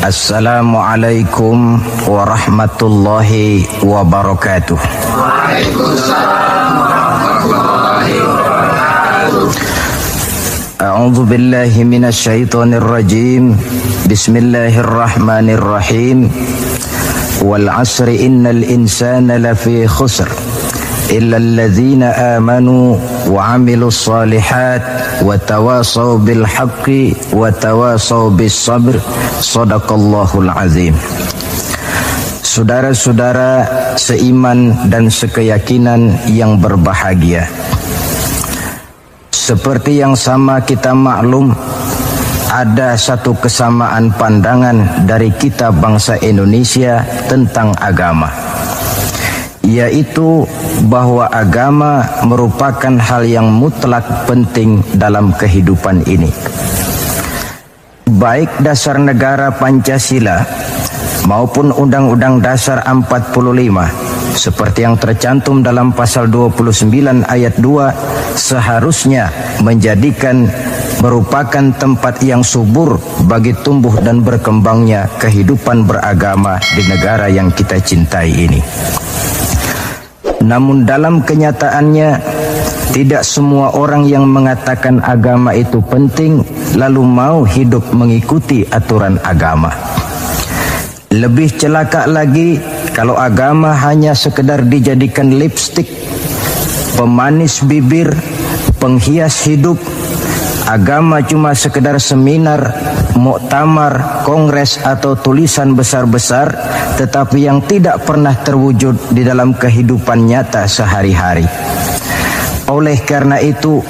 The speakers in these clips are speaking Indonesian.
Assalamualaikum warahmatullahi wabarakatuh. Waalaikumsalam warahmatullahi wabarakatuh. A'udzu billahi minasy syaithanir rajim. Bismillahirrahmanirrahim. Wal 'asri innal insana lafi khusr illa alladzina amanu wa 'amilus shalihat wa tawasaw bil haqqi wa tawasaw bis sabr. Shadaqallahul azim. Saudara-saudara seiman dan sekeyakinan yang berbahagia, seperti yang sama kita maklum, ada satu kesamaan pandangan dari kita bangsa Indonesia tentang agama, yaitu bahwa agama merupakan hal yang mutlak penting dalam kehidupan ini. Baik dasar negara Pancasila maupun Undang-Undang Dasar 45 seperti yang tercantum dalam pasal 29 ayat 2 seharusnya menjadikan merupakan tempat yang subur bagi tumbuh dan berkembangnya kehidupan beragama di negara yang kita cintai ini. Namun dalam kenyataannya, tidak semua orang yang mengatakan agama itu penting lalu mau hidup mengikuti aturan agama. Lebih celaka lagi kalau agama hanya sekedar dijadikan lipstik, pemanis bibir, penghias hidup. Agama cuma sekedar seminar, muktamar, kongres atau tulisan besar-besar, tetapi yang tidak pernah terwujud di dalam kehidupan nyata sehari-hari. Oleh karena itu,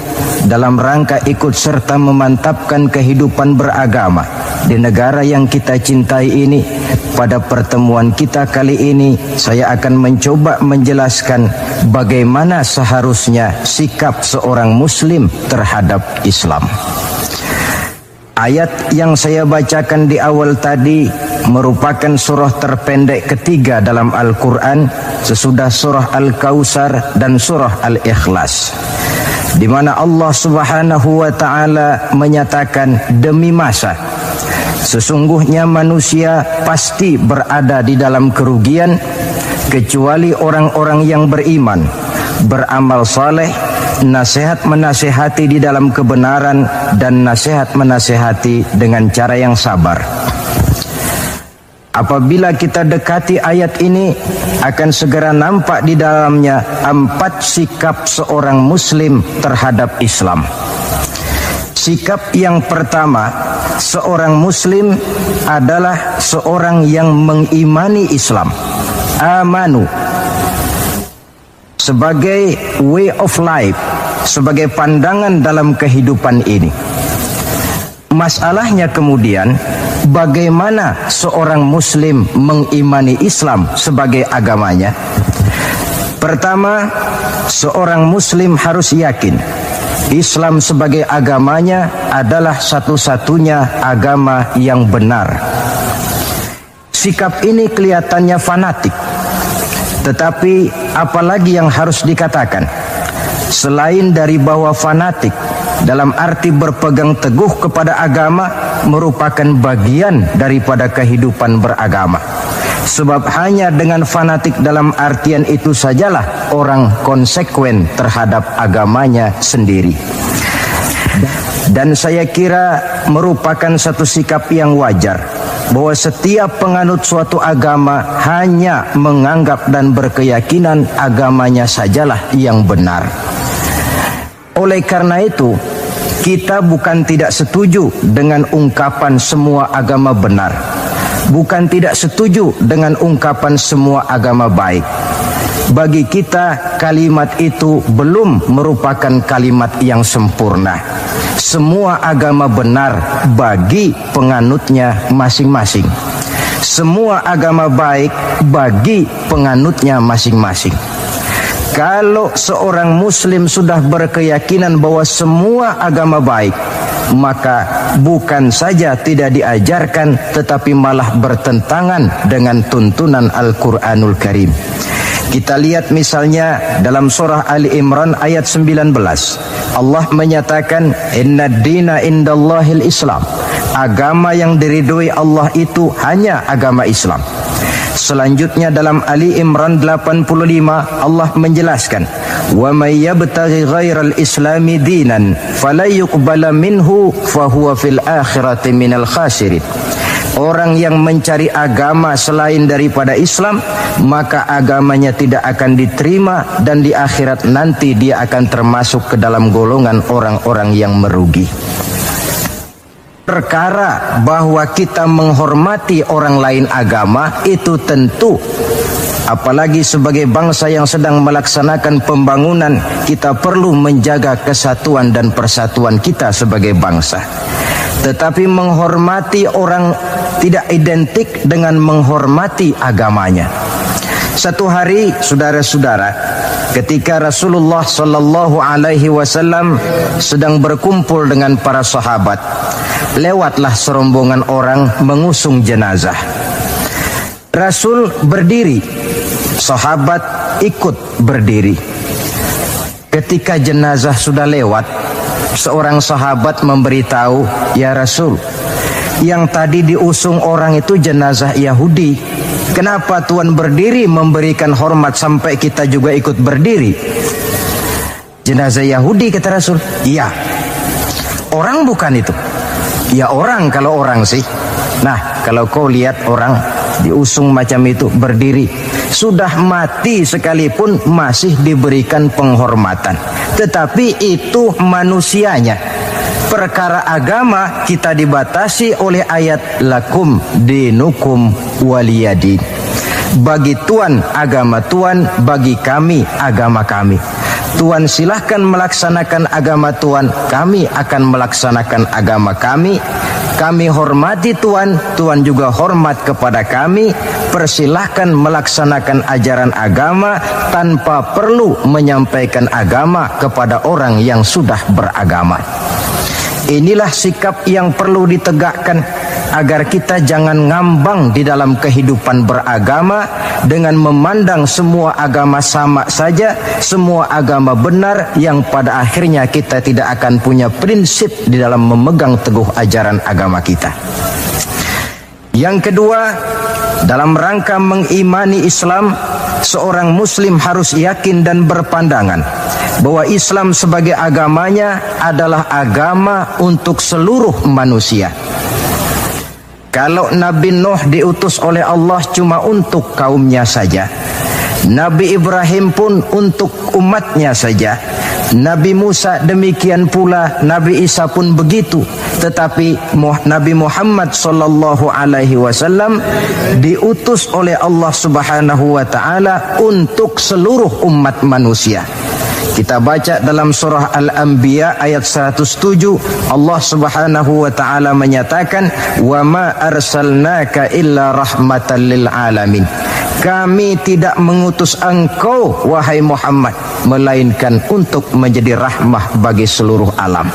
dalam rangka ikut serta memantapkan kehidupan beragama di negara yang kita cintai ini, pada pertemuan kita kali ini saya akan mencoba menjelaskan bagaimana seharusnya sikap seorang muslim terhadap Islam. Ayat yang saya bacakan di awal tadi merupakan surah terpendek ketiga dalam Al-Quran sesudah surah Al-Kautsar dan surah Al-Ikhlas, di mana Allah Subhanahu wa Ta'ala menyatakan, demi masa sesungguhnya manusia pasti berada di dalam kerugian kecuali orang-orang yang beriman, beramal saleh, nasihat menasihati di dalam kebenaran, dan nasihat menasihati dengan cara yang sabar. Apabila kita dekati ayat ini, akan segera nampak di dalamnya 4 sikap seorang muslim terhadap Islam. Sikap yang pertama, seorang muslim adalah seorang yang mengimani Islam, amanu, sebagai way of life, sebagai pandangan dalam kehidupan ini. Masalahnya kemudian, bagaimana seorang muslim mengimani Islam sebagai agamanya? Pertama, seorang muslim harus yakin Islam sebagai agamanya adalah satu-satunya agama yang benar. Sikap ini kelihatannya fanatik, tetapi apalagi yang harus dikatakan selain dari bahwa fanatik dalam arti berpegang teguh kepada agama merupakan bagian daripada kehidupan beragama. Sebab hanya dengan fanatik dalam artian itu sajalah orang konsekuen terhadap agamanya sendiri. Dan saya kira merupakan satu sikap yang wajar bahwa setiap penganut suatu agama hanya menganggap dan berkeyakinan agamanya sajalah yang benar. Oleh karena itu, kita bukan tidak setuju dengan ungkapan semua agama benar, bukan tidak setuju dengan ungkapan semua agama baik. Bagi kita, kalimat itu belum merupakan kalimat yang sempurna. Semua agama benar bagi penganutnya masing-masing. Semua agama baik bagi penganutnya masing-masing. Kalau seorang muslim sudah berkeyakinan bahwa semua agama baik, maka bukan saja tidak diajarkan, tetapi malah bertentangan dengan tuntunan Al-Quranul Karim. Kita lihat misalnya dalam surah Ali Imran ayat 19. Allah menyatakan, Inna dina indallahil Islam. Agama yang diridhoi Allah itu hanya agama Islam. Selanjutnya dalam Ali Imran 85 Allah menjelaskan, "Wa may yabtaghi ghairal islami dinan fala yuqbala minhu fa huwa fil akhirati minal khasirin." Orang yang mencari agama selain daripada Islam, maka agamanya tidak akan diterima dan di akhirat nanti dia akan termasuk ke dalam golongan orang-orang yang merugi. Perkara bahwa kita menghormati orang lain agama itu tentu, apalagi sebagai bangsa yang sedang melaksanakan pembangunan, kita perlu menjaga kesatuan dan persatuan kita sebagai bangsa. Tetapi menghormati orang tidak identik dengan menghormati agamanya. Satu hari, saudara-saudara, ketika Rasulullah Sallallahu Alaihi Wasallam sedang berkumpul dengan para sahabat, lewatlah serombongan orang mengusung jenazah. Rasul berdiri, sahabat ikut berdiri. Ketika jenazah sudah lewat, seorang sahabat memberitahu, "Ya Rasul, yang tadi diusung orang itu jenazah Yahudi. Kenapa Tuhan berdiri memberikan hormat sampai kita juga ikut berdiri?" "Jenazah Yahudi," kata Rasul. "Iya." "Orang bukan itu?" "Ya orang, kalau orang sih." Nah, kalau kau lihat orang diusung macam itu berdiri, sudah mati sekalipun masih diberikan penghormatan. Tetapi itu manusianya. Perkara agama kita dibatasi oleh ayat lakum dinukum waliyadin. Bagi Tuhan agama Tuhan, bagi kami agama kami. Tuhan silahkan melaksanakan agama Tuhan, kami akan melaksanakan agama kami. Kami hormati Tuhan, Tuhan juga hormat kepada kami. Persilahkan melaksanakan ajaran agama tanpa perlu menyampaikan agama kepada orang yang sudah beragama. Inilah sikap yang perlu ditegakkan agar kita jangan ngambang di dalam kehidupan beragama dengan memandang semua agama sama saja, semua agama benar, yang pada akhirnya kita tidak akan punya prinsip di dalam memegang teguh ajaran agama kita. Yang kedua, dalam rangka mengimani Islam, seorang muslim harus yakin dan berpandangan bahwa Islam sebagai agamanya adalah agama untuk seluruh manusia. Kalau Nabi Nuh diutus oleh Allah cuma untuk kaumnya saja, Nabi Ibrahim pun untuk umatnya saja, Nabi Musa demikian pula, Nabi Isa pun begitu. Tetapi Nabi Muhammad sallallahu alaihi wasallam diutus oleh Allah Subhanahu wa taala untuk seluruh umat manusia. Kita baca dalam surah Al-Anbiya ayat 107, Allah Subhanahu wa taala menyatakan, "Wa ma arsalnaka illa rahmatan lil alamin." Kami tidak mengutus engkau wahai Muhammad melainkan untuk menjadi rahmah bagi seluruh alam.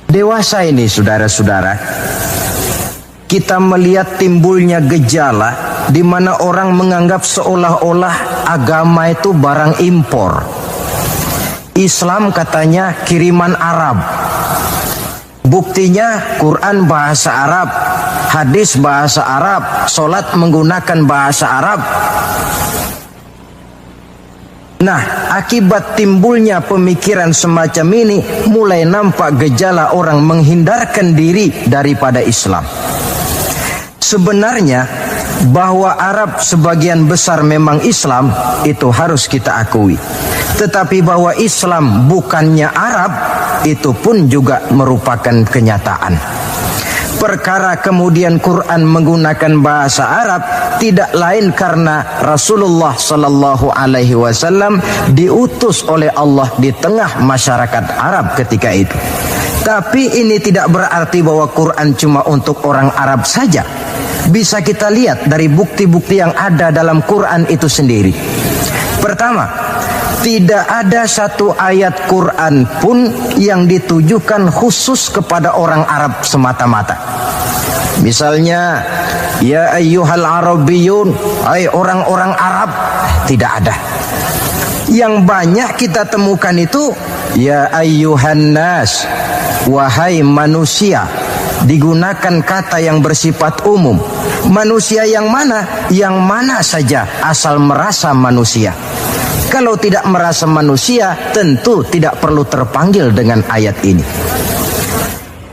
Dewasa ini saudara-saudara, kita melihat timbulnya gejala di mana orang menganggap seolah-olah agama itu barang impor. Islam katanya kiriman Arab. Buktinya Quran bahasa Arab, hadis bahasa Arab, solat menggunakan bahasa Arab. Nah, akibat timbulnya pemikiran semacam ini, mulai nampak gejala orang menghindarkan diri daripada Islam. Sebenarnya bahwa Arab sebagian besar memang Islam, itu harus kita akui. Tetapi bahwa Islam bukannya Arab, itu pun juga merupakan kenyataan. Perkara kemudian Quran menggunakan bahasa Arab tidak lain karena Rasulullah sallallahu alaihi wasallam diutus oleh Allah di tengah masyarakat Arab ketika itu. Tapi ini tidak berarti bahwa Quran cuma untuk orang Arab saja. Bisa kita lihat dari bukti-bukti yang ada dalam Quran itu sendiri. Pertama, tidak ada satu ayat Quran pun yang ditujukan khusus kepada orang Arab semata-mata. Misalnya, ya ayyuhal arabiyyun, hai orang-orang Arab, tidak ada. Yang banyak kita temukan itu, ya ayyuhan nas, wahai manusia. digunakan kata yang bersifat umum. Manusia yang mana? Yang mana saja asal merasa manusia. Kalau tidak merasa manusia, tentu tidak perlu terpanggil dengan ayat ini.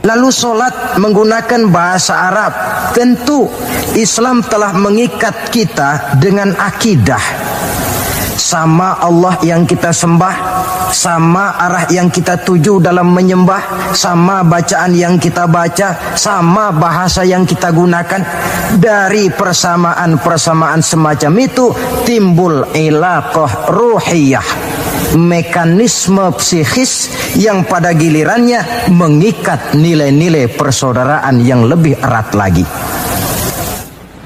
Lalu sholat menggunakan bahasa Arab. Tentu Islam telah mengikat kita dengan akidah. Sama Allah yang kita sembah, sama arah yang kita tuju dalam menyembah, sama bacaan yang kita baca, sama bahasa yang kita gunakan. Dari persamaan-persamaan semacam itu timbul ilaqah ruhiyah, mekanisme psikis yang pada gilirannya mengikat nilai-nilai persaudaraan yang lebih erat lagi.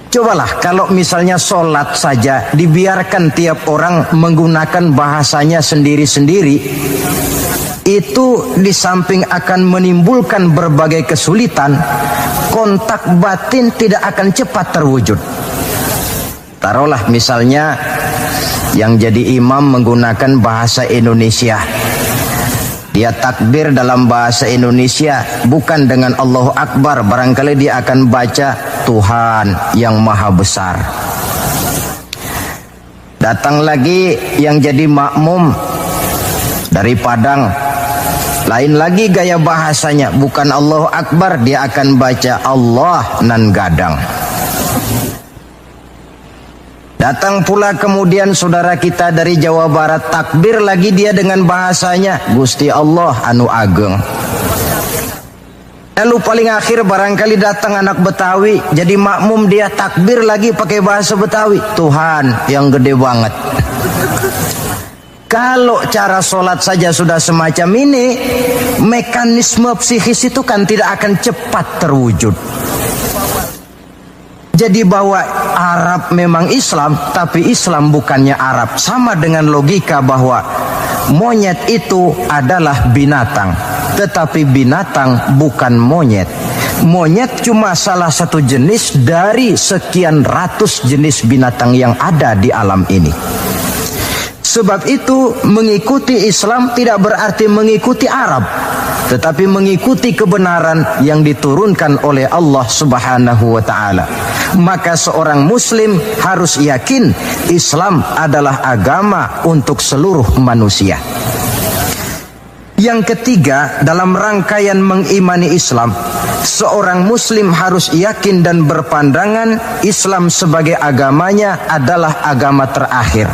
Cobalah kalau misalnya sholat saja dibiarkan tiap orang menggunakan bahasanya sendiri-sendiri, itu di samping akan menimbulkan berbagai kesulitan, kontak batin tidak akan cepat terwujud. Taruhlah misalnya yang jadi imam menggunakan bahasa Indonesia. Dia takbir dalam bahasa Indonesia, bukan dengan Allahu Akbar. Barangkali dia akan baca Tuhan yang Maha Besar. Datang lagi yang jadi makmum dari Padang, lain lagi gaya bahasanya, bukan Allahu Akbar, dia akan baca Allah nan gadang. Datang pula kemudian saudara kita dari Jawa Barat, takbir lagi dia dengan bahasanya, Gusti Allah anu ageng. Lalu paling akhir barangkali datang anak Betawi, jadi makmum dia takbir lagi pakai bahasa Betawi, Tuhan yang gede banget. Kalau cara sholat saja sudah semacam ini, mekanisme psikis itu kan tidak akan cepat terwujud. Jadi bahwa Arab memang Islam, tapi Islam bukannya Arab. Sama dengan logika bahwa monyet itu adalah binatang, tetapi binatang bukan monyet. Monyet cuma salah satu jenis dari sekian ratus jenis binatang yang ada di alam ini. Sebab itu mengikuti Islam tidak berarti mengikuti Arab, tetapi mengikuti kebenaran yang diturunkan oleh Allah Subhanahu wa ta'ala. Maka seorang muslim harus yakin Islam adalah agama untuk seluruh manusia. Yang ketiga, dalam rangkaian mengimani Islam, seorang muslim harus yakin dan berpandangan Islam sebagai agamanya adalah agama terakhir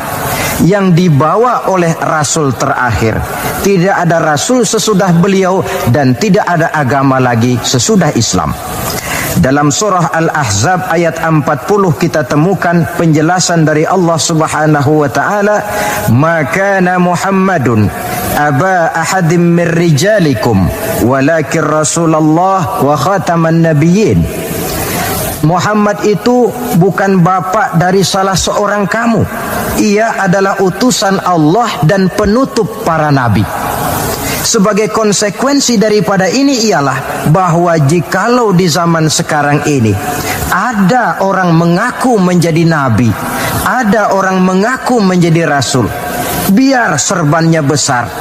yang dibawa oleh Rasul terakhir. Tidak ada Rasul sesudah beliau dan tidak ada agama lagi sesudah Islam. Dalam surah Al-Ahzab ayat 40 kita temukan penjelasan dari Allah Subhanahu wa ta'ala, "Ma kana Muhammadun aba ahadim min rijalikum walakin Rasulullah wa khataman nabiyyin." Muhammad itu bukan bapak dari salah seorang kamu. Ia adalah utusan Allah dan penutup para nabi. Sebagai konsekuensi daripada ini ialah bahwa jikalau di zaman sekarang ini ada orang mengaku menjadi nabi, ada orang mengaku menjadi rasul, biar serbannya besar,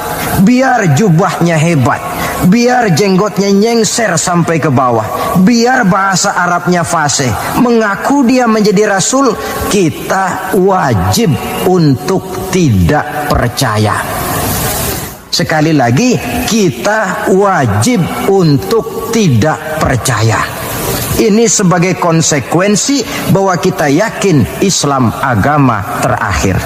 biar jubahnya hebat, biar jenggotnya nyengser sampai ke bawah, biar bahasa Arabnya fasih, mengaku dia menjadi rasul, kita wajib untuk tidak percaya. Sekali lagi, kita wajib untuk tidak percaya. Ini sebagai konsekuensi bahwa kita yakin Islam agama terakhir.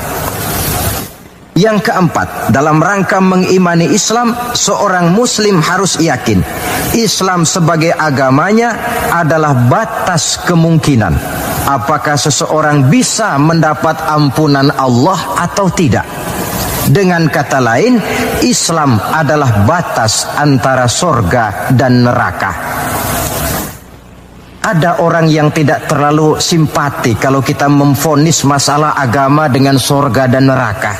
Yang keempat, dalam rangka mengimani Islam, seorang muslim harus yakin Islam sebagai agamanya adalah batas kemungkinan. Apakah seseorang bisa mendapat ampunan Allah atau tidak? Dengan kata lain, Islam adalah batas antara sorga dan neraka. Ada orang yang tidak terlalu simpati kalau kita memvonis masalah agama dengan sorga dan neraka.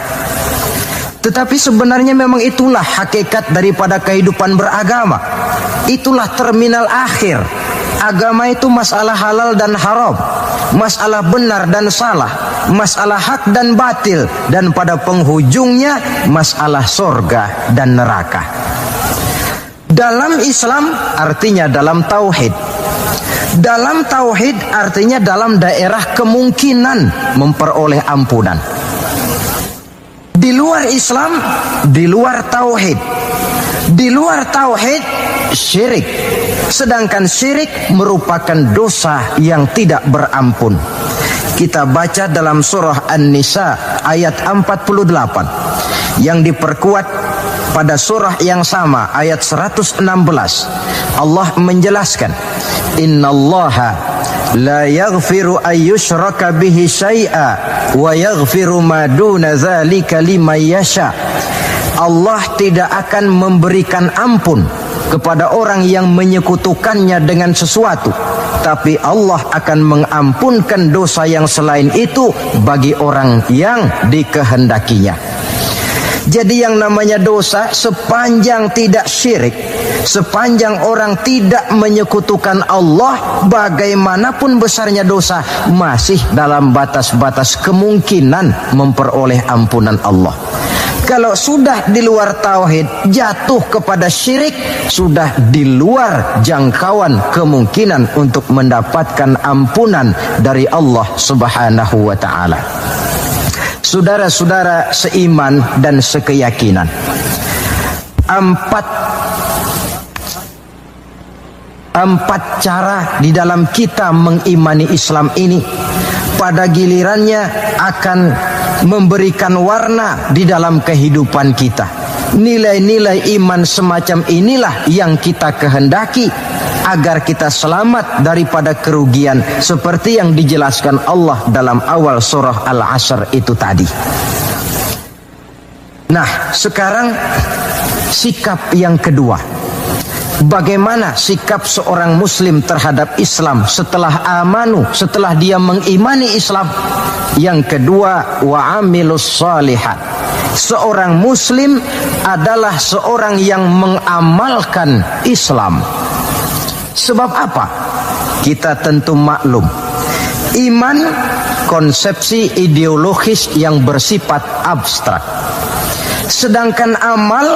Tetapi sebenarnya memang itulah hakikat daripada kehidupan beragama. Itulah terminal akhir. Agama itu masalah halal dan haram, masalah benar dan salah, masalah hak dan batil, dan pada penghujungnya masalah sorga dan neraka. Dalam Islam artinya dalam tauhid. Dalam tauhid artinya dalam daerah kemungkinan memperoleh ampunan. Di luar Islam, di luar tauhid. Di luar tauhid, syirik. Sedangkan syirik merupakan dosa yang tidak berampun. Kita baca dalam surah An-Nisa ayat 48 yang diperkuat pada surah yang sama ayat 116. Allah menjelaskan, innallaha la yaghfiru ayyushraka bihi syai'a wa yaghfiru ma duna dzalika liman yasha. Allah tidak akan memberikan ampun kepada orang yang menyekutukannya dengan sesuatu, tapi Allah akan mengampunkan dosa yang selain itu bagi orang yang dikehendakinya. Jadi yang namanya dosa, sepanjang tidak syirik, sepanjang orang tidak menyekutukan Allah, bagaimanapun besarnya dosa, masih dalam batas-batas kemungkinan memperoleh ampunan Allah. Kalau sudah di luar tauhid, jatuh kepada syirik, sudah di luar jangkauan kemungkinan untuk mendapatkan ampunan dari Allah Subhanahu wa ta'ala. Saudara-saudara seiman dan sekeyakinan, empat cara di dalam kita mengimani Islam ini pada gilirannya akan memberikan warna di dalam kehidupan kita. Nilai-nilai iman semacam inilah yang kita kehendaki agar kita selamat daripada kerugian seperti yang dijelaskan Allah dalam awal surah Al-Asr itu tadi. Nah, sekarang sikap yang kedua. Bagaimana sikap seorang muslim terhadap Islam setelah amanu, setelah dia mengimani Islam? Yang kedua, wa amilus shalihat. Seorang muslim adalah seorang yang mengamalkan Islam. Sebab apa? Kita tentu maklum, iman konsepsi ideologis yang bersifat abstrak. Sedangkan amal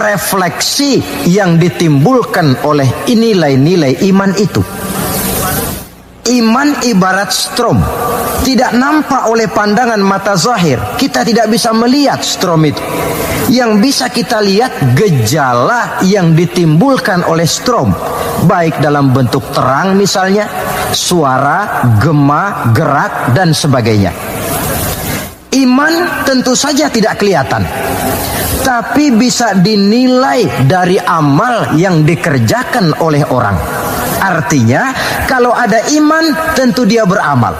refleksi yang ditimbulkan oleh nilai-nilai iman itu. Iman ibarat strom, tidak nampak oleh pandangan mata zahir. Kita tidak bisa melihat strom itu. Yang bisa kita lihat gejala yang ditimbulkan oleh strom, baik dalam bentuk terang misalnya, suara, gema, gerak, dan sebagainya. Iman tentu saja tidak kelihatan, tapi bisa dinilai dari amal yang dikerjakan oleh orang. Artinya, kalau ada iman, tentu dia beramal.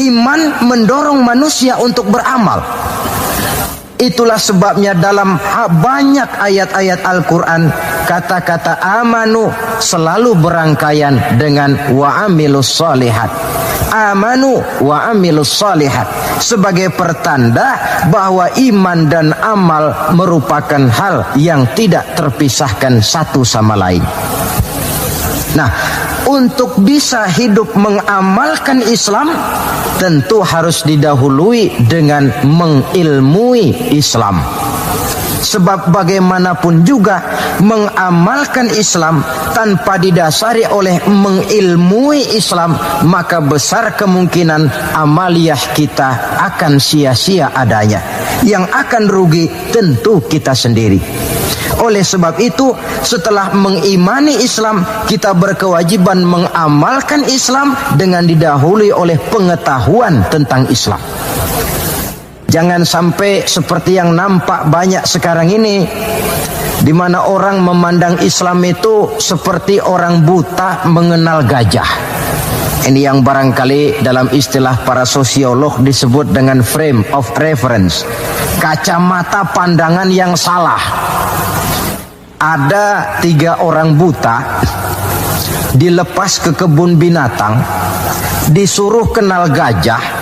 Iman mendorong manusia untuk beramal. Itulah sebabnya dalam banyak ayat-ayat Al-Quran, kata-kata amanu selalu berangkaian dengan wa amilus shalihat. Amanu wa amilus shalihat, sebagai pertanda bahwa iman dan amal merupakan hal yang tidak terpisahkan satu sama lain. Nah, untuk bisa hidup mengamalkan Islam, tentu harus didahului dengan mengilmui Islam. Sebab bagaimanapun juga mengamalkan Islam tanpa didasari oleh mengilmui Islam, maka besar kemungkinan amaliyah kita akan sia-sia adanya. Yang akan rugi tentu kita sendiri. Oleh sebab itu, setelah mengimani Islam, kita berkewajiban mengamalkan Islam dengan didahului oleh pengetahuan tentang Islam. Jangan sampai seperti yang nampak banyak sekarang ini, di mana orang memandang Islam itu seperti orang buta mengenal gajah. Ini yang barangkali dalam istilah para sosiolog disebut dengan frame of reference, kacamata pandangan yang salah. Ada 3 orang buta dilepas ke kebun binatang, disuruh kenal gajah.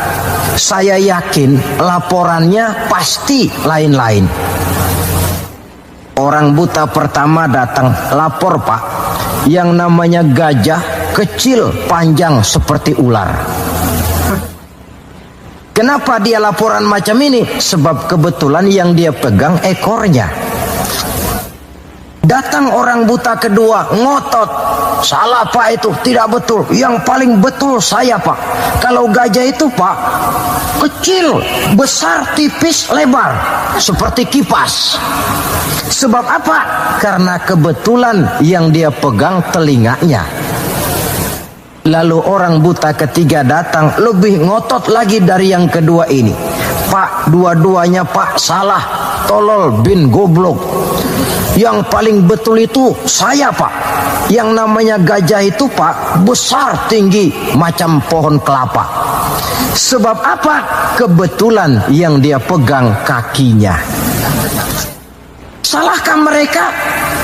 Saya yakin laporannya pasti lain-lain. Orang buta pertama datang, lapor Pak, yang namanya gajah kecil panjang seperti ular. Kenapa dia laporan macam ini? Sebab kebetulan yang dia pegang ekornya. Datang orang buta kedua, ngotot. Salah Pak, itu tidak betul. Yang paling betul saya Pak. Kalau gajah itu Pak, kecil, besar, tipis, lebar, seperti kipas. Sebab apa? Karena kebetulan yang dia pegang telinganya. Lalu orang buta ketiga datang, lebih ngotot lagi dari yang kedua ini. Pak, dua-duanya Pak salah, tolol bin goblok. Yang paling betul itu saya Pak. Yang namanya gajah itu Pak, besar tinggi macam pohon kelapa. Sebab apa? Kebetulan yang dia pegang kakinya. Salahkah mereka?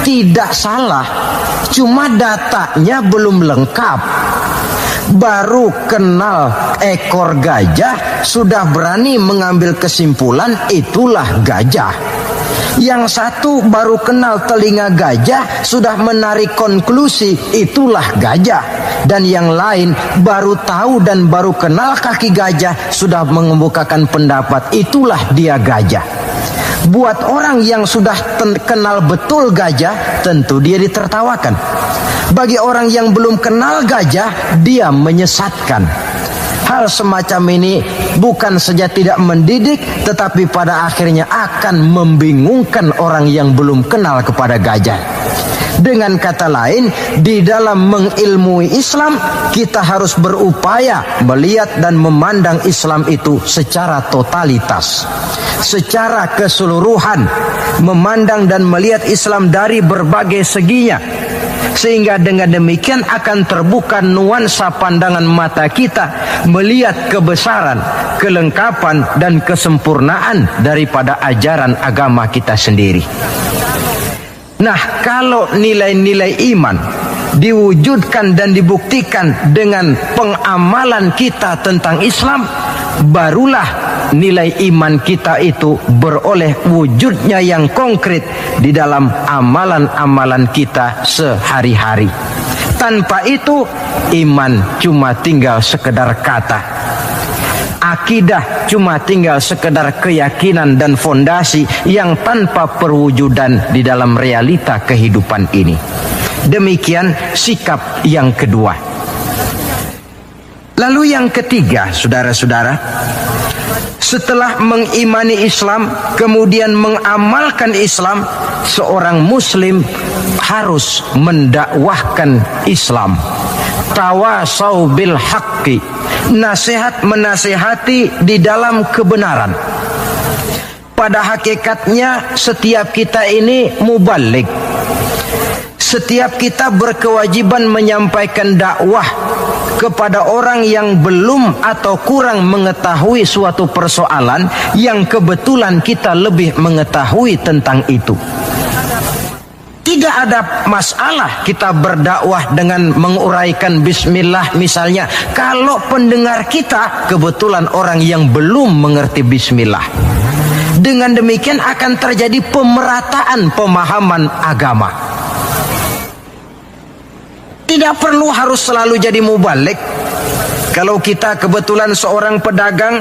Tidak salah, cuma datanya belum lengkap. Baru kenal ekor gajah sudah berani mengambil kesimpulan itulah gajah. Yang satu baru kenal telinga gajah sudah menarik konklusi itulah gajah. Dan yang lain baru tahu dan baru kenal kaki gajah sudah mengemukakan pendapat itulah dia gajah. Buat orang yang sudah kenal betul gajah, tentu dia ditertawakan. Bagi orang yang belum kenal gajah, dia menyesatkan. Hal semacam ini bukan saja tidak mendidik, tetapi pada akhirnya akan membingungkan orang yang belum kenal kepada gajah. Dengan kata lain, di dalam mengilmui Islam, kita harus berupaya melihat dan memandang Islam itu secara totalitas, secara keseluruhan, memandang dan melihat Islam dari berbagai seginya. Sehingga dengan demikian akan terbuka nuansa pandangan mata kita melihat kebesaran, kelengkapan dan kesempurnaan daripada ajaran agama kita sendiri. Nah, kalau nilai-nilai iman diwujudkan dan dibuktikan dengan pengamalan kita tentang Islam, barulah nilai iman kita itu beroleh wujudnya yang konkret di dalam amalan-amalan kita sehari-hari. Tanpa itu, iman cuma tinggal sekedar kata. Akidah cuma tinggal sekedar keyakinan dan fondasi yang tanpa perwujudan di dalam realita kehidupan ini. Demikian sikap yang kedua. Lalu yang ketiga, saudara-saudara, setelah mengimani Islam, kemudian mengamalkan Islam, seorang muslim harus mendakwahkan Islam. Tawasau bil haqqi, nasihat menasihati di dalam kebenaran. Pada hakikatnya setiap kita ini mubaligh. Setiap kita berkewajiban menyampaikan dakwah kepada orang yang belum atau kurang mengetahui suatu persoalan yang kebetulan kita lebih mengetahui tentang itu. Tidak ada masalah kita berdakwah dengan menguraikan bismillah misalnya, kalau pendengar kita kebetulan orang yang belum mengerti bismillah. Dengan demikian akan terjadi pemerataan pemahaman agama. Tidak perlu harus selalu jadi mubaligh. Kalau kita kebetulan seorang pedagang,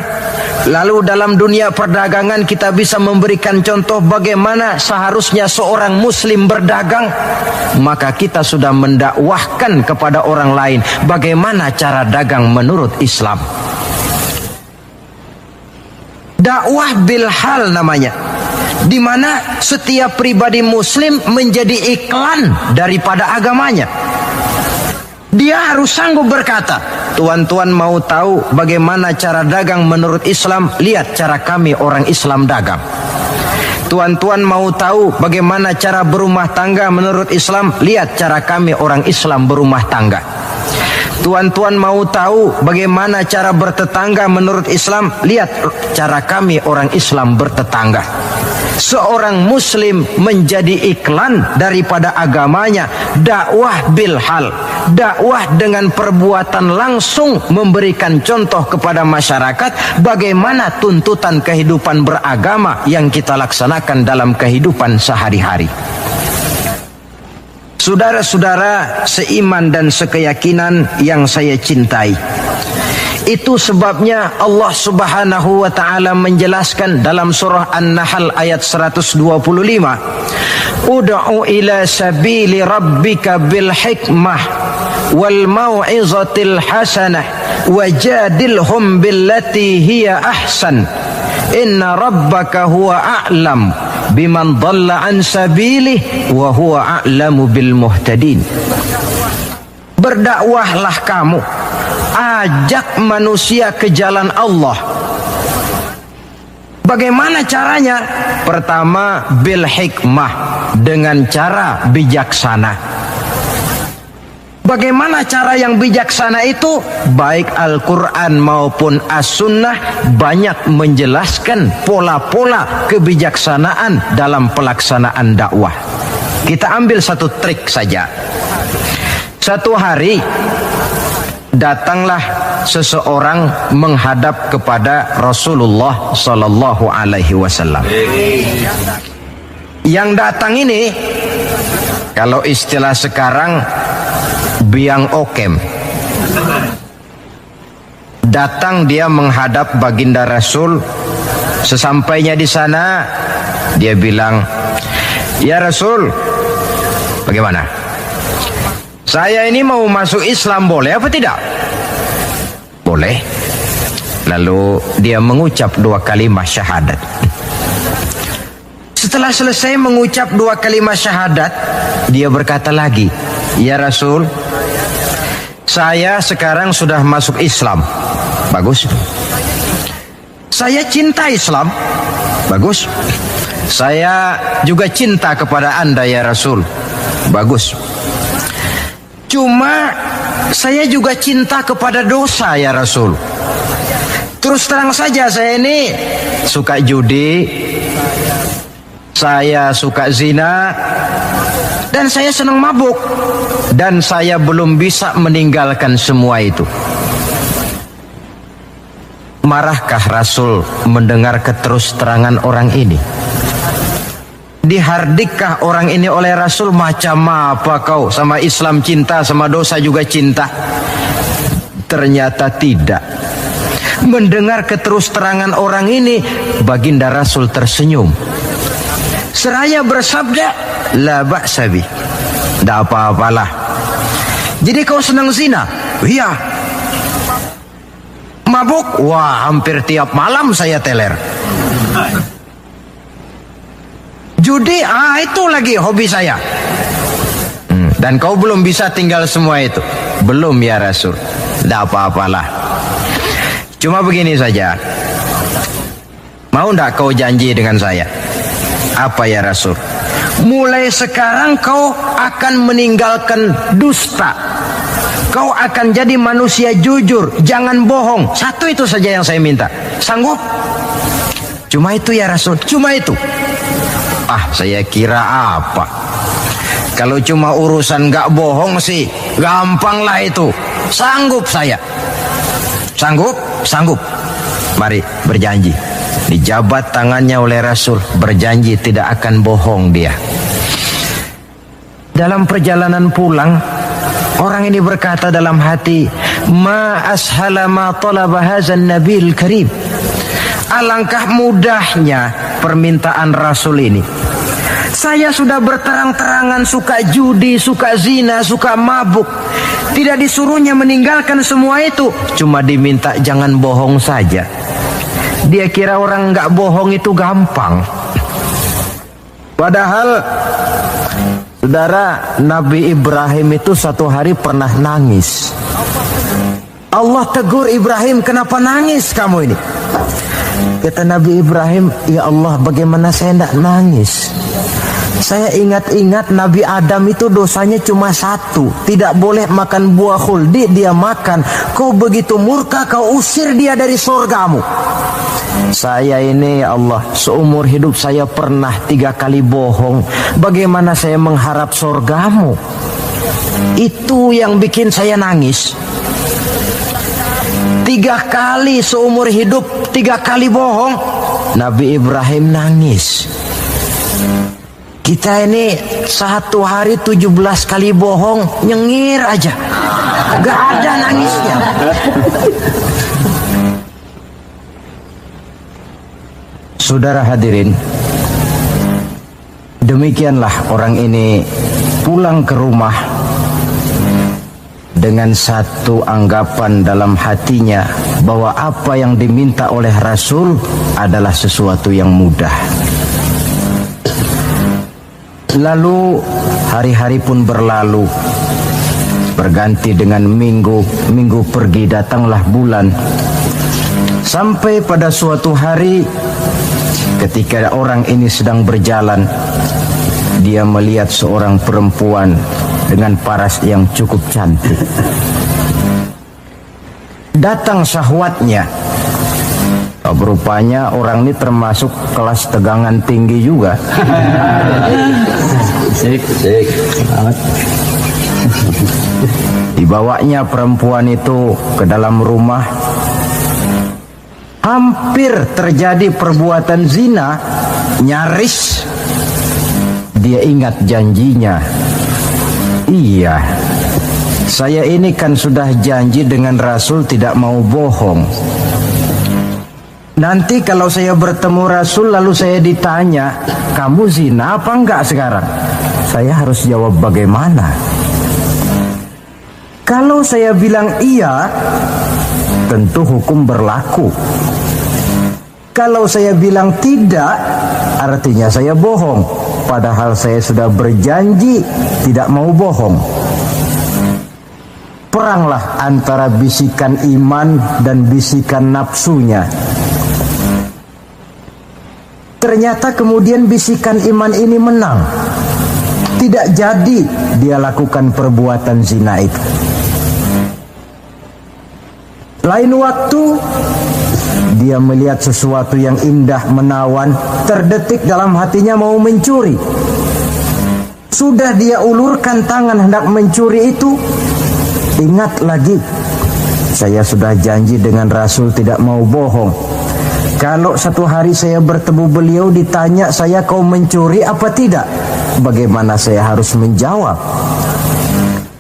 lalu dalam dunia perdagangan kita bisa memberikan contoh bagaimana seharusnya seorang muslim berdagang, maka kita sudah mendakwahkan kepada orang lain bagaimana cara dagang menurut Islam. Dakwah bil hal namanya, di mana setiap pribadi muslim menjadi iklan daripada agamanya. Dia harus sanggup berkata, tuan-tuan mau tahu bagaimana cara dagang menurut Islam? Lihat cara kami orang Islam dagang. Tuan-tuan mau tahu bagaimana cara berumah tangga menurut Islam? Lihat cara kami orang Islam berumah tangga. Tuan-tuan mau tahu bagaimana cara bertetangga menurut Islam? Lihat cara kami orang Islam bertetangga. Seorang muslim menjadi iklan daripada agamanya. Dakwah bil hal, dakwah dengan perbuatan langsung, memberikan contoh kepada masyarakat bagaimana tuntutan kehidupan beragama yang kita laksanakan dalam kehidupan sehari-hari. Saudara-saudara seiman dan sekeyakinan yang saya cintai, Itu sebabnya Allah Subhanahu wa taala menjelaskan dalam surah An-Nahl ayat 125, Ud'u ila sabili rabbika bil hikmah wal mau'izatil hasanah wajadilhum billati hiya ahsan inna rabbaka huwa a'lam biman dhalla an sabilih wa huwa a'lamu bil muhtadin. Berdakwahlah kamu, ajak manusia ke jalan Allah. Bagaimana caranya? Pertama, bil hikmah, dengan cara bijaksana. Bagaimana cara yang bijaksana itu? Baik Al-Quran maupun As-Sunnah banyak menjelaskan pola-pola kebijaksanaan dalam pelaksanaan dakwah. Kita ambil satu trik saja. Satu hari datanglah seseorang menghadap kepada Rasulullah sallallahu alaihi wasallam. Yang datang ini, kalau istilah sekarang, biang okem. Datang dia menghadap baginda Rasul. Sesampainya di sana, dia bilang, "Ya Rasul, bagaimana? Saya ini mau masuk Islam, boleh apa tidak?" Boleh. Lalu dia mengucap 2 kalimat syahadat. Setelah selesai mengucap 2 kalimat syahadat, dia berkata lagi, "Ya Rasul, saya sekarang sudah masuk Islam." Bagus. "Saya cinta Islam." Bagus. "Saya juga cinta kepada Anda ya Rasul." Bagus. "Cuma saya juga cinta kepada dosa ya Rasul. Terus terang saja saya ini suka judi, saya suka zina, dan saya senang mabuk, dan saya belum bisa meninggalkan semua itu." Marahkah Rasul mendengar keterus-terangan orang ini? Dihardikkah orang ini oleh Rasul? Macam apa kau, sama Islam cinta, sama dosa juga cinta? Ternyata tidak. Mendengar keterus-terangan orang ini, baginda Rasul tersenyum. Seraya bersabda, "La ba'sa bi." Tidak apa-apalah. "Jadi kau senang zina?" "Iya." "Mabuk?" "Wah, hampir tiap malam saya teler." "Judi?" Itu lagi hobi saya." "Dan kau belum bisa tinggal semua itu?" "Belum ya Rasul." "Tidak apa-apalah. Cuma begini saja. Mau tidak kau janji dengan saya?" "Apa ya Rasul?" "Mulai sekarang kau akan meninggalkan dusta. Kau akan jadi manusia jujur, jangan bohong. Satu itu saja yang saya minta. Sanggup?" "Cuma itu ya Rasul." "Cuma itu?" Saya kira apa? Kalau cuma urusan gak bohong sih gampang lah itu. Sanggup saya." "Sanggup?" "Sanggup." "Mari berjanji." Dijabat tangannya oleh Rasul, berjanji tidak akan bohong dia. Dalam perjalanan pulang, orang ini berkata dalam hati, "Ma ashala ma talaba hadzan nabil karim." Alangkah mudahnya permintaan Rasul ini. Saya sudah berterang-terangan suka judi, suka zina, suka mabuk. Tidak disuruhnya meninggalkan semua itu, cuma diminta jangan bohong saja. Dia kira orang nggak bohong itu gampang. Padahal, saudara, Nabi Ibrahim itu satu hari pernah nangis. Allah tegur Ibrahim, "Kenapa nangis kamu ini?" Kata Nabi Ibrahim, "Ya Allah, bagaimana saya tidak nangis? Saya ingat-ingat Nabi Adam itu dosanya cuma 1, tidak boleh makan buah khuldi, dia makan. Kau begitu murka, kau usir dia dari surgamu. Saya ini ya Allah, seumur hidup saya pernah 3 kali bohong. Bagaimana saya mengharap surgamu?" Itu yang bikin saya nangis. 3 kali seumur hidup, 3 kali bohong. Nabi Ibrahim nangis. Kita ini 1 hari 17 kali bohong, nyengir aja, gak ada nangisnya. Saudara hadirin, demikianlah orang ini pulang ke rumah dengan satu anggapan dalam hatinya bahwa apa yang diminta oleh Rasul adalah sesuatu yang mudah. Lalu hari-hari pun berlalu, berganti dengan minggu, minggu pergi, datanglah bulan. Sampai pada suatu hari ketika orang ini sedang berjalan, dia melihat seorang perempuan dengan paras yang cukup cantik. Datang syahwatnya. Rupanya orang ini termasuk kelas tegangan tinggi juga. Dibawanya perempuan itu ke dalam rumah. Hampir terjadi perbuatan zina. Nyaris dia ingat janjinya. Iya, saya ini kan sudah janji dengan Rasul tidak mau bohong. Nanti kalau saya bertemu Rasul lalu saya ditanya, kamu zina apa enggak sekarang? Saya harus jawab bagaimana? Kalau saya bilang iya, tentu hukum berlaku. Kalau saya bilang tidak, artinya saya bohong. Padahal saya sudah berjanji tidak mau bohong. Peranglah antara bisikan iman dan bisikan nafsunya. Ternyata kemudian bisikan iman ini menang. Tidak jadi dia lakukan perbuatan zina itu. Lain waktu dia melihat sesuatu yang indah menawan, terdetik dalam hatinya mau mencuri. Sudah dia ulurkan tangan hendak mencuri itu, ingat lagi, saya sudah janji dengan Rasul tidak mau bohong. Kalau satu hari saya bertemu beliau ditanya saya kau mencuri apa tidak, bagaimana saya harus menjawab?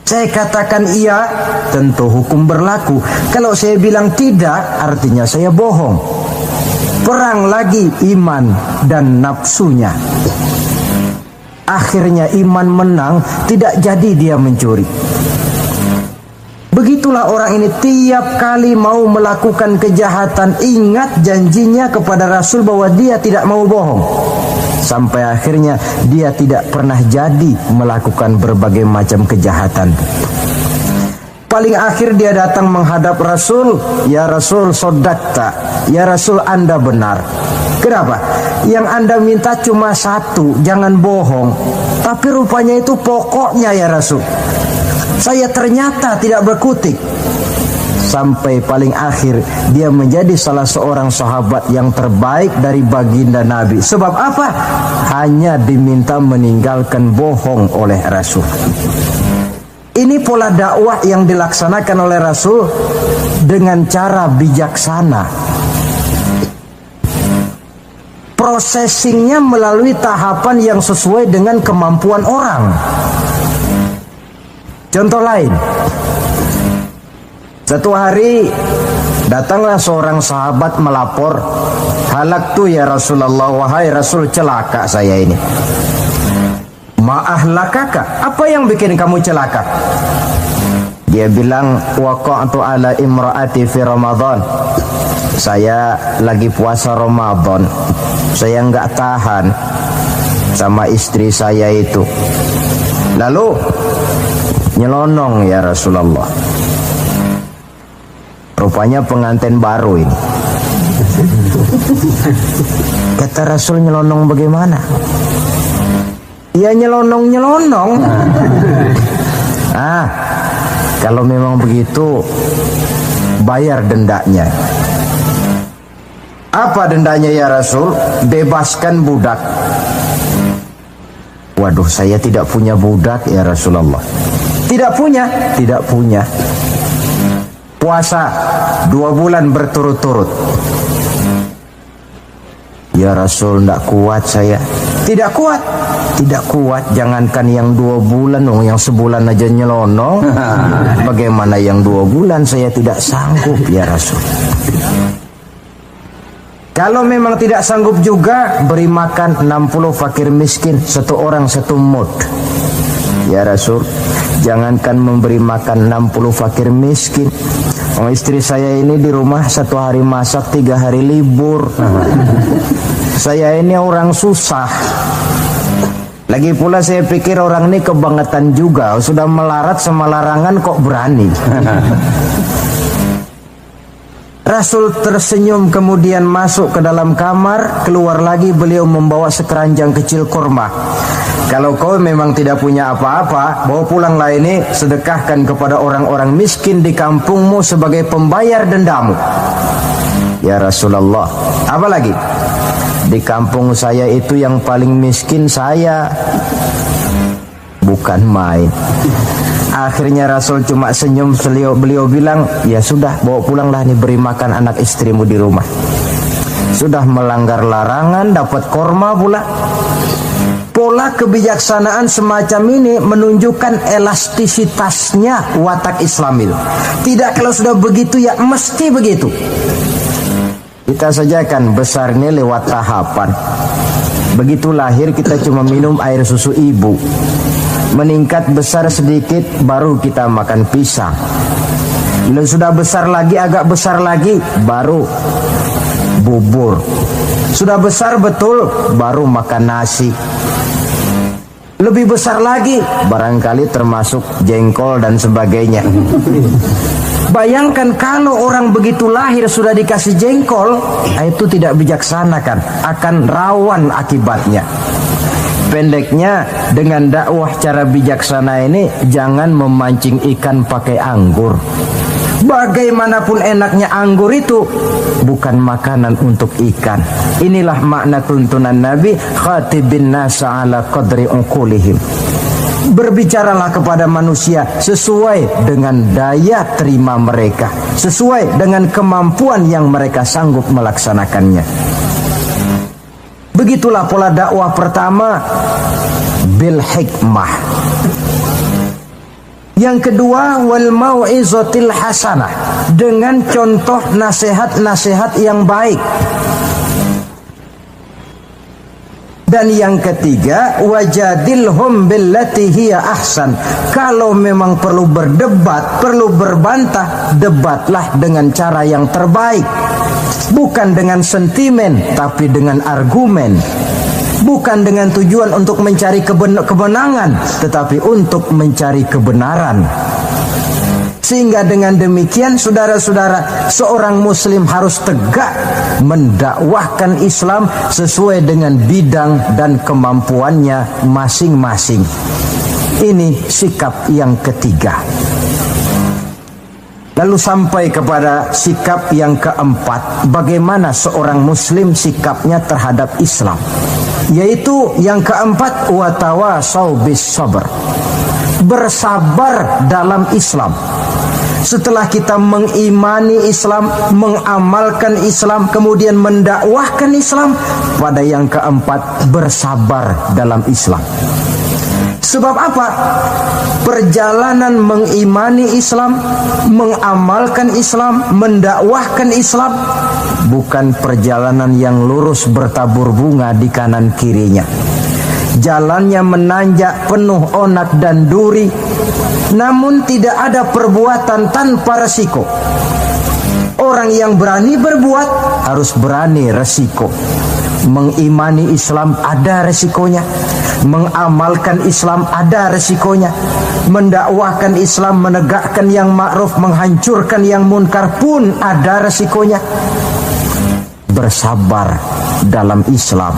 Saya katakan iya, tentu hukum berlaku. Kalau saya bilang tidak, artinya saya bohong. Perang lagi iman dan nafsunya. Akhirnya iman menang, tidak jadi dia mencuri. Begitulah orang ini tiap kali mau melakukan kejahatan, ingat janjinya kepada Rasul bahwa dia tidak mau bohong. Sampai akhirnya dia tidak pernah jadi melakukan berbagai macam kejahatan. Paling akhir dia datang menghadap Rasul, ya Rasul sodakta, ya Rasul Anda benar. Kenapa? Yang Anda minta cuma satu, jangan bohong. Tapi rupanya itu pokoknya ya Rasul. Saya ternyata tidak berkutik. Sampai paling akhir dia menjadi salah seorang sahabat yang terbaik dari baginda Nabi. Sebab apa? Hanya diminta meninggalkan bohong oleh Rasul. Ini pola dakwah yang dilaksanakan oleh Rasul dengan cara bijaksana. Processingnya melalui tahapan yang sesuai dengan kemampuan orang. Contoh lain, satu hari datanglah seorang sahabat melapor, halaktu ya Rasulullah, wahai Rasul celaka saya ini. Ma'ahlakaka, apa yang bikin kamu celaka? Dia bilang, waqa'tu ala imra'ati fi Ramadan. Saya lagi puasa Ramadan, saya nggak tahan sama istri saya itu. Lalu nyelonong ya Rasulullah. Rupanya pengantin baru ini. Kata Rasul, nyelonong bagaimana? Ya nyelonong-nyelonong. Kalau memang begitu bayar dendanya. Apa dendanya ya Rasul? Bebaskan budak. Waduh, saya tidak punya budak ya Rasulullah. Tidak punya? Tidak punya. Puasa 2 bulan berturut-turut. Ya Rasul, tidak kuat saya. Tidak kuat? Tidak kuat. Jangankan yang 2 bulan, yang sebulan aja nyelonong. Bagaimana yang 2 bulan? Saya tidak sanggup ya Rasul. Kalau memang tidak sanggup juga, beri makan 60 fakir miskin, satu orang satu mud. Ya Rasul, jangankan memberi makan 60 fakir miskin, istri saya ini di rumah 1 hari masak, 3 hari libur. Saya ini orang susah. Lagi pula saya pikir orang ini kebangetan juga, sudah melarat sama larangan kok berani. Rasul tersenyum kemudian masuk ke dalam kamar. Keluar lagi beliau membawa sekeranjang kecil kurma. Kalau kau memang tidak punya apa-apa, bawa pulanglah ini, sedekahkan kepada orang-orang miskin di kampungmu sebagai pembayar dendamu. Ya Rasulullah, apa lagi? Di kampung saya itu yang paling miskin saya. Bukan main. Akhirnya Rasul cuma senyum, beliau bilang, ya sudah, bawa pulanglah nih, beri makan anak istrimu di rumah. Sudah melanggar larangan, dapat korma pula. Pola kebijaksanaan semacam ini menunjukkan elastisitasnya watak Islamil. Tidak kalau sudah begitu ya mesti begitu. Kita sajakan besar ini lewat tahapan. Begitu lahir kita cuma minum air susu ibu. Meningkat besar sedikit baru kita makan pisang. Bila sudah besar lagi, agak besar lagi, baru bubur. Sudah besar betul, baru makan nasi. Lebih besar lagi, barangkali termasuk jengkol dan sebagainya. Bayangkan kalau orang begitu lahir sudah dikasih jengkol, itu tidak bijaksana kan, akan rawan akibatnya. Pendeknya, dengan dakwah cara bijaksana ini, jangan memancing ikan pakai anggur. Bagaimanapun enaknya anggur itu, bukan makanan untuk ikan. Inilah makna tuntunan Nabi, khatibin nasa ala qadri uqulihim. Berbicaralah kepada manusia sesuai dengan daya terima mereka, sesuai dengan kemampuan yang mereka sanggup melaksanakannya. Begitulah pola dakwah pertama, bil hikmah. Yang kedua, wal mau'izatil hasanah, dengan contoh nasihat-nasihat yang baik. Dan yang ketiga, wajadilhum billati hiya ahsan. Kalau memang perlu berdebat, perlu berbantah, debatlah dengan cara yang terbaik. Bukan dengan sentimen, tapi dengan argumen. Bukan dengan tujuan untuk mencari kebenangan, tetapi untuk mencari kebenaran. Sehingga dengan demikian, saudara-saudara, seorang muslim harus tegak mendakwahkan Islam sesuai dengan bidang dan kemampuannya masing-masing. Ini sikap yang ketiga. Lalu sampai kepada sikap yang keempat, bagaimana seorang muslim sikapnya terhadap Islam. Yaitu yang keempat, watawasau bis sabr, bersabar dalam Islam. Setelah kita mengimani Islam, mengamalkan Islam, kemudian mendakwahkan Islam, pada yang keempat, bersabar dalam Islam. Sebab apa? Perjalanan mengimani Islam, mengamalkan Islam, mendakwahkan Islam, bukan perjalanan yang lurus bertabur bunga di kanan kirinya. Jalannya menanjak, penuh onak dan duri. Namun tidak ada perbuatan tanpa resiko. Orang yang berani berbuat harus berani resiko. Mengimani Islam ada resikonya, mengamalkan Islam ada resikonya, mendakwahkan Islam, menegakkan yang ma'ruf, menghancurkan yang munkar pun ada resikonya. Bersabar dalam Islam.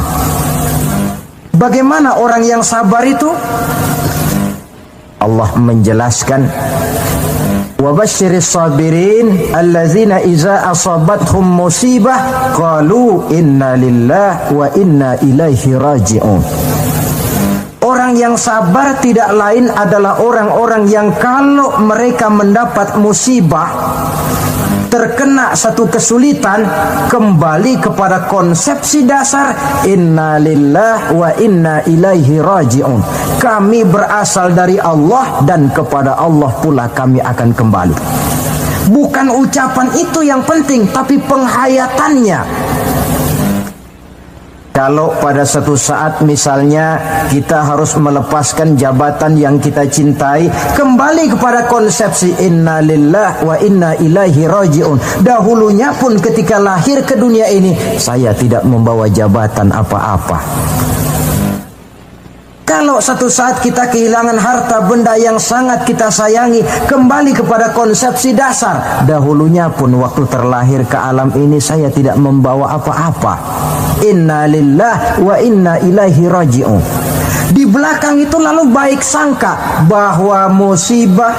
Bagaimana orang yang sabar itu? Allah menjelaskan, wabasyiris sabirin allazina iza asabathum musibah qalu inna lillahi wa inna ilaihi raji'un. Orang yang sabar tidak lain adalah orang-orang yang kalau mereka mendapat musibah, terkena satu kesulitan, kembali kepada konsepsi dasar inna lillahi wa inna ilaihi raji'un. Kami berasal dari Allah dan kepada Allah pula kami akan kembali. Bukan ucapan itu yang penting, tapi penghayatannya. Kalau pada satu saat misalnya kita harus melepaskan jabatan yang kita cintai, kembali kepada konsepsi inna lillah wa inna ilaihi raji'un. Dahulunya pun ketika lahir ke dunia ini, saya tidak membawa jabatan apa-apa. Kalau satu saat kita kehilangan harta benda yang sangat kita sayangi, kembali kepada konsepsi dasar. Dahulunya pun waktu terlahir ke alam ini saya tidak membawa apa-apa. Inna lillah wa inna ilaihi raji'un. Di belakang itu lalu baik sangka bahwa musibah,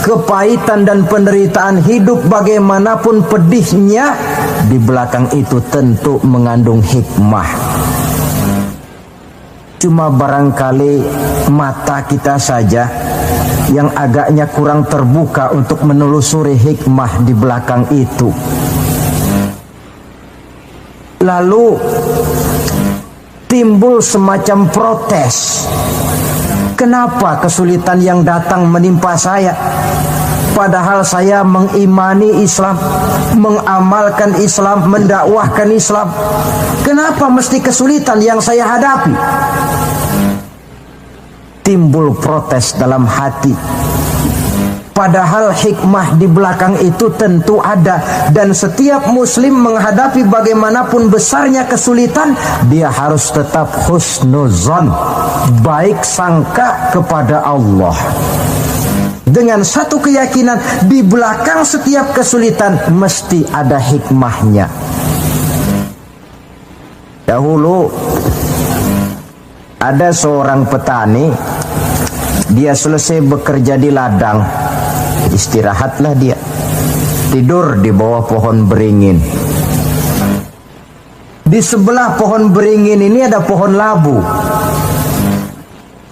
kepahitan dan penderitaan hidup bagaimanapun pedihnya, di belakang itu tentu mengandung hikmah. Cuma barangkali mata kita saja yang agaknya kurang terbuka untuk menelusuri hikmah di belakang itu. Lalu timbul semacam protes. Kenapa kesulitan yang datang menimpa saya? Padahal saya mengimani Islam, mengamalkan Islam, mendakwahkan Islam. Kenapa mesti kesulitan yang saya hadapi? Timbul protes dalam hati. Padahal hikmah di belakang itu tentu ada. Dan setiap muslim menghadapi bagaimanapun besarnya kesulitan, dia harus tetap husnuzon, baik sangka kepada Allah. Dengan satu keyakinan, di belakang setiap kesulitan mesti ada hikmahnya. Dahulu ada seorang petani, dia selesai bekerja di ladang, istirahatlah dia, tidur di bawah pohon beringin. Di sebelah pohon beringin ini ada pohon labu.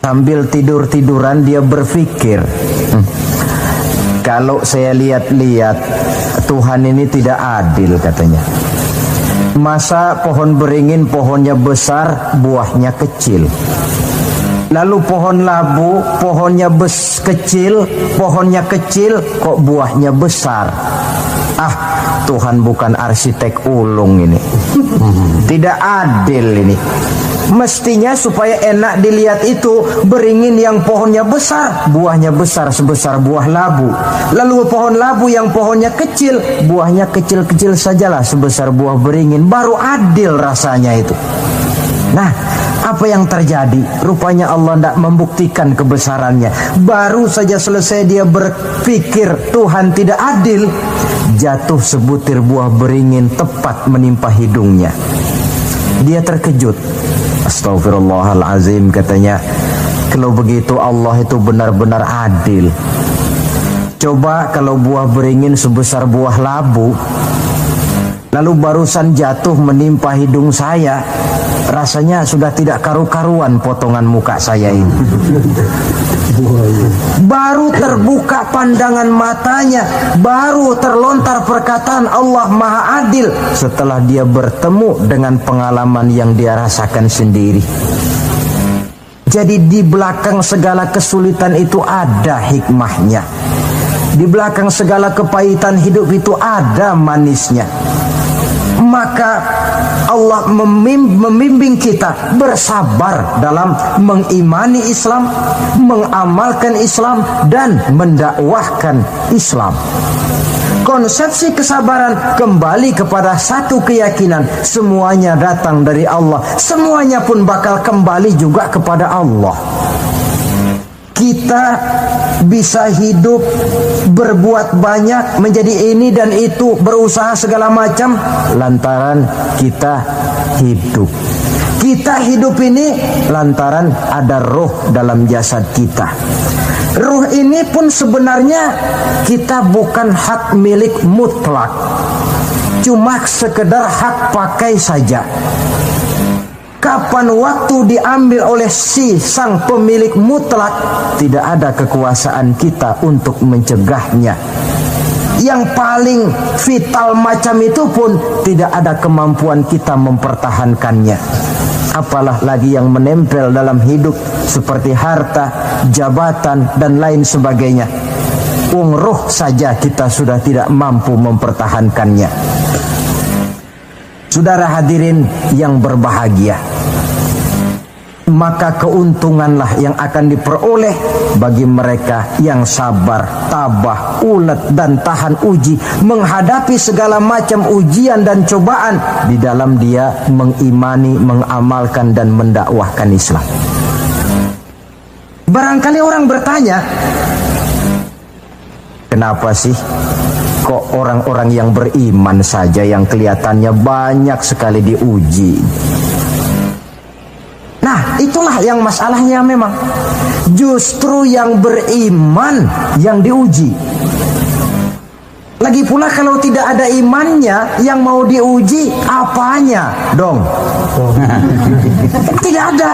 Sambil tidur-tiduran dia berpikir, kalau saya lihat-lihat Tuhan ini tidak adil, katanya. Masa pohon beringin pohonnya besar, buahnya kecil. Lalu pohon labu pohonnya kecil, pohonnya kecil, kok buahnya besar. Ah, Tuhan bukan arsitek ulung ini. Tidak adil ini. Mestinya supaya enak dilihat itu, beringin yang pohonnya besar, buahnya besar sebesar buah labu. Lalu pohon labu yang pohonnya kecil, buahnya kecil-kecil sajalah sebesar buah beringin. Baru adil rasanya itu. Nah, apa yang terjadi? Rupanya Allah tidak membuktikan kebesarannya. Baru saja selesai dia berpikir Tuhan tidak adil, jatuh sebutir buah beringin tepat menimpa hidungnya. Dia terkejut. Astagfirullahalazim, katanya. Kalau begitu Allah itu benar-benar adil. Coba kalau buah beringin sebesar buah labu, lalu barusan jatuh menimpa hidung saya, rasanya sudah tidak karu-karuan potongan muka saya ini. Baru terbuka pandangan matanya, baru terlontar perkataan Allah Maha Adil setelah dia bertemu dengan pengalaman yang dia rasakan sendiri. Jadi di belakang segala kesulitan itu ada hikmahnya. Di belakang segala kepahitan hidup itu ada manisnya. Maka Allah membimbing kita bersabar dalam mengimani Islam, mengamalkan Islam, dan mendakwahkan Islam. Konsepsi kesabaran kembali kepada satu keyakinan, semuanya datang dari Allah, semuanya pun bakal kembali juga kepada Allah. Kita bisa hidup, berbuat banyak, menjadi ini dan itu, berusaha segala macam, lantaran kita hidup. Kita hidup ini lantaran ada roh dalam jasad kita. Ruh ini pun sebenarnya kita bukan hak milik mutlak, cuma sekedar hak pakai saja. Kapan waktu diambil oleh si sang pemilik mutlak, tidak ada kekuasaan kita untuk mencegahnya. Yang paling vital macam itu pun tidak ada kemampuan kita mempertahankannya. Apalah lagi yang menempel dalam hidup seperti harta, jabatan, dan lain sebagainya. Roh saja kita sudah tidak mampu mempertahankannya. Saudara hadirin yang berbahagia, maka keuntunganlah yang akan diperoleh bagi mereka yang sabar, tabah, ulet dan tahan uji menghadapi segala macam ujian dan cobaan di dalam dia mengimani, mengamalkan dan mendakwahkan Islam. Barangkali orang bertanya, kenapa sih kok orang-orang yang beriman saja yang kelihatannya banyak sekali diuji? Nah, itulah yang masalahnya memang. Justru yang beriman yang diuji. Lagi pula kalau tidak ada imannya, yang mau diuji apanya dong? Tidak ada.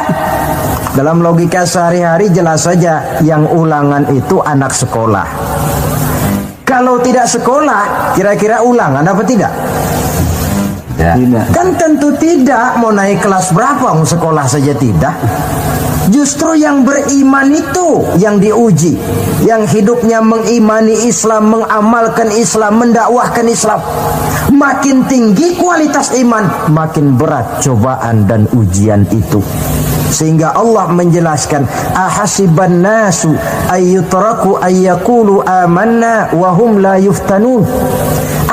Dalam logika sehari-hari jelas saja yang ulangan itu anak sekolah. Kalau tidak sekolah, kira-kira ulangan apa tidak? Ya. Kan tentu tidak. Mau naik kelas berapa, mau sekolah saja tidak. Justru yang beriman itu yang diuji, yang hidupnya mengimani Islam, mengamalkan Islam, mendakwahkan Islam. Makin tinggi kualitas iman, makin berat cobaan dan ujian itu. Sehingga Allah menjelaskan, ahasiban nasu ayyutraku ayyakulu amanna wa hum la yuftanun.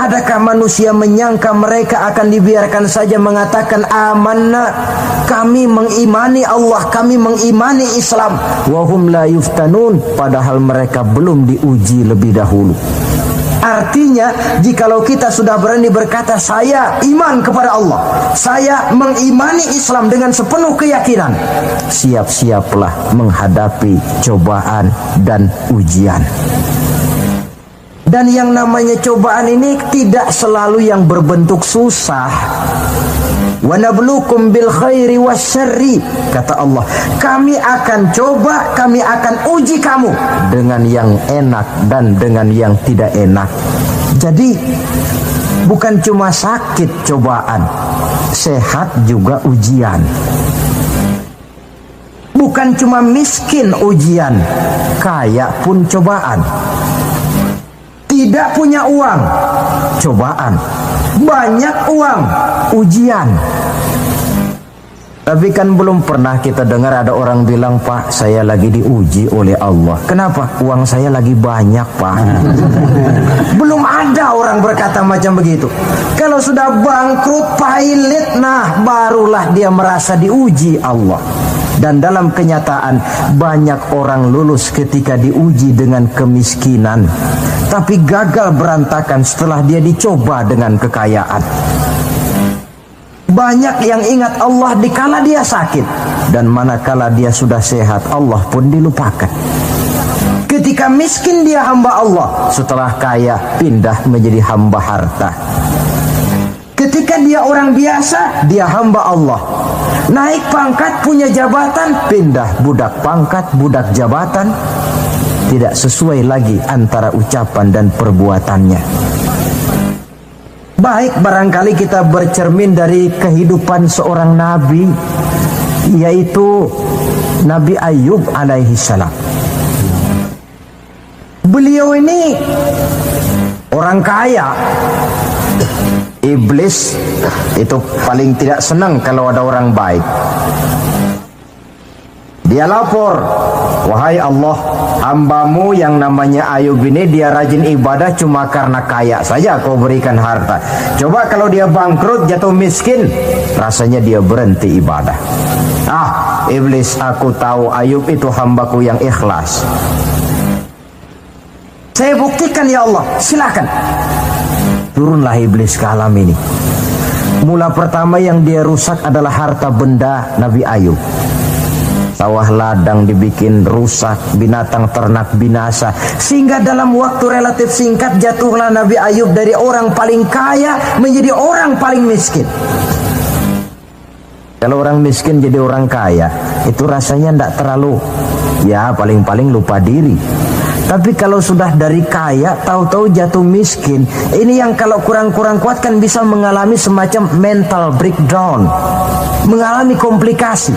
Adakah manusia menyangka mereka akan dibiarkan saja mengatakan amanna, kami mengimani Allah, kami mengimani Islam, wa hum la yuftanun, padahal mereka belum diuji lebih dahulu. Artinya, jikalau kita sudah berani berkata saya iman kepada Allah, saya mengimani Islam dengan sepenuh keyakinan, siap-siaplah menghadapi cobaan dan ujian. Dan yang namanya cobaan ini tidak selalu yang berbentuk susah. Wa nabluukum bil khairi wasyarri, kata Allah, kami akan coba, kami akan uji kamu dengan yang enak dan dengan yang tidak enak. Jadi bukan cuma sakit cobaan, sehat juga ujian. Bukan cuma miskin ujian, kaya pun cobaan. Tidak punya uang, cobaan. Banyak uang, ujian. Tapi kan belum pernah kita dengar ada orang bilang, Pak, saya lagi diuji oleh Allah. Kenapa? Uang saya lagi banyak, Pak. Belum ada orang berkata macam begitu. Kalau sudah bangkrut, pailit, nah barulah dia merasa diuji Allah. Dan dalam kenyataan banyak orang lulus ketika diuji dengan kemiskinan, tapi gagal berantakan setelah dia dicoba dengan kekayaan. Banyak yang ingat Allah dikala dia sakit, dan manakala dia sudah sehat, Allah pun dilupakan. Ketika miskin dia hamba Allah, setelah kaya pindah menjadi hamba harta. Ketika dia orang biasa, dia hamba Allah. Naik pangkat, punya jabatan, pindah budak pangkat, budak jabatan. Tidak sesuai lagi antara ucapan dan perbuatannya. Baik, barangkali kita bercermin dari kehidupan seorang nabi, yaitu Nabi Ayub alaihi salam. Beliau ini orang kaya. Iblis itu paling tidak senang kalau ada orang baik. Dia lapor, wahai Allah, hambamu yang namanya Ayub ini dia rajin ibadah cuma karena kaya saja kau berikan harta. Coba kalau dia bangkrut, jatuh miskin, rasanya dia berhenti ibadah. Ah, Iblis, aku tahu Ayub itu hambaku yang ikhlas. Saya buktikan ya Allah, silakan. Turunlah iblis ke alam ini. Mula pertama yang dia rusak adalah harta benda Nabi Ayub. Sawah ladang dibikin rusak, binatang ternak binasa. Sehingga dalam waktu relatif singkat jatuhlah Nabi Ayub dari orang paling kaya menjadi orang paling miskin. Kalau orang miskin jadi orang kaya, itu rasanya tidak terlalu, ya paling-paling lupa diri. Tapi kalau sudah dari kaya, tahu-tahu jatuh miskin, ini yang kalau kurang-kurang kuat kan bisa mengalami semacam mental breakdown, mengalami komplikasi.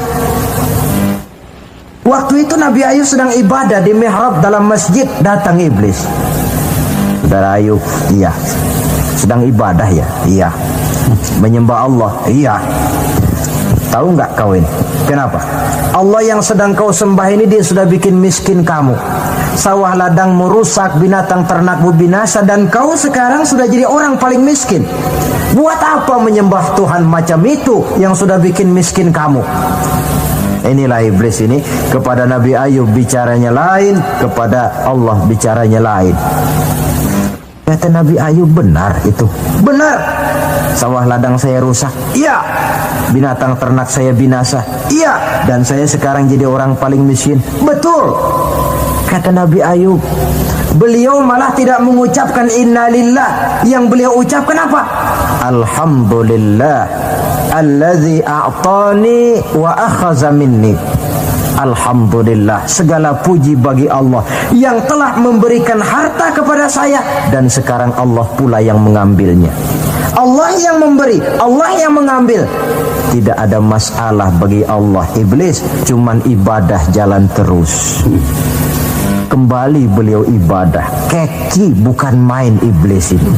Waktu itu Nabi Ayub sedang ibadah di mihrab dalam masjid, datang iblis. Saudara Ayub, iya, sedang ibadah ya? Iya. Menyembah Allah? Iya. Tahu nggak kau ini? Kenapa? Allah yang sedang kau sembah ini dia sudah bikin miskin kamu. Sawah ladangmu rusak, binatang ternakmu binasa, dan kau sekarang sudah jadi orang paling miskin. Buat apa menyembah Tuhan macam itu yang sudah bikin miskin kamu? Inilah iblis ini, kepada Nabi Ayub bicaranya lain, kepada Allah bicaranya lain. Kata Nabi Ayub, benar itu. Benar. Sawah ladang saya rusak. Iya. Binatang ternak saya binasa. Iya. Dan saya sekarang jadi orang paling miskin. Betul. Kata Nabi Ayub, beliau malah tidak mengucapkan innalillah. Yang beliau ucapkan apa? Alhamdulillah alladzi a'tani wa akhadha minni. Alhamdulillah, segala puji bagi Allah yang telah memberikan harta kepada saya dan sekarang Allah pula yang mengambilnya. Allah yang memberi, Allah yang mengambil. Tidak ada masalah bagi Allah. Iblis cuman ibadah jalan terus. Kembali beliau ibadah. Keki bukan main iblis ini.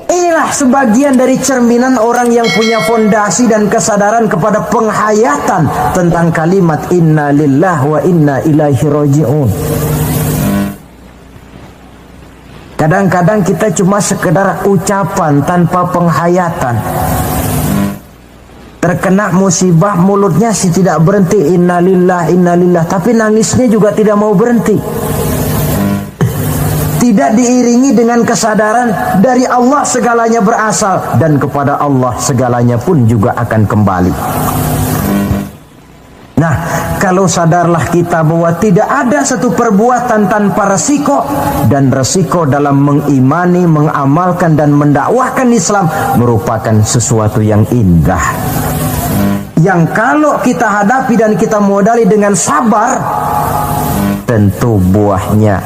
Inilah sebagian dari cerminan orang yang punya fondasi dan kesadaran kepada penghayatan tentang kalimat inna lillahi wa inna ilaihi raji'un. Kadang-kadang kita cuma sekedar ucapan tanpa penghayatan. Terkena musibah mulutnya sih tidak berhenti innalillah innalillah, tapi nangisnya juga tidak mau berhenti. Tidak diiringi dengan kesadaran dari Allah segalanya berasal dan kepada Allah segalanya pun juga akan kembali. Nah, kalau sadarlah kita bahwa tidak ada satu perbuatan tanpa resiko, dan resiko dalam mengimani, mengamalkan dan mendakwahkan Islam merupakan sesuatu yang indah. Yang kalau kita hadapi dan kita modali dengan sabar, tentu buahnya